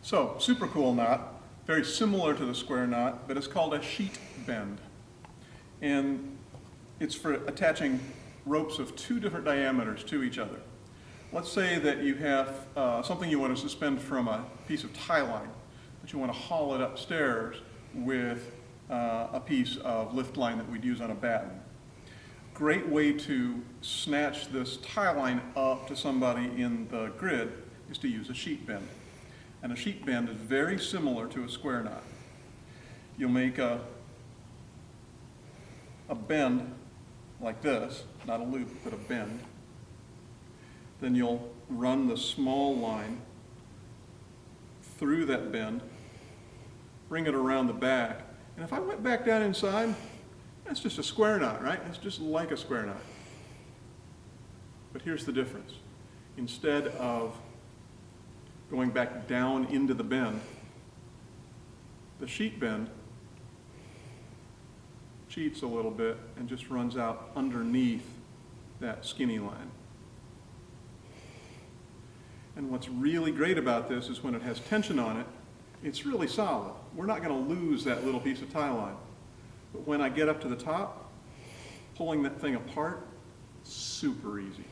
So, super cool knot, very similar to the square knot, but it's called a sheet bend. And it's for attaching ropes of 2 different diameters to each other. Let's say that you have something you want to suspend from a piece of tie line, but you want to haul it upstairs with a piece of lift line that we'd use on a batten. Great way to snatch this tie line up to somebody in the grid is to use a sheet bend. And a sheet bend is very similar to a square knot. You'll make a bend like this, not a loop, but a bend. Then you'll run the small line through that bend, bring it around the back, and if I went back down inside, that's just a square knot, right? It's just like a square knot. But here's the difference. Instead of going back down into the bend, the sheet bend cheats a little bit and just runs out underneath that skinny line. And what's really great about this is when it has tension on it, it's really solid. We're not going to lose that little piece of tie line. But when I get up to the top, pulling that thing apart, super easy.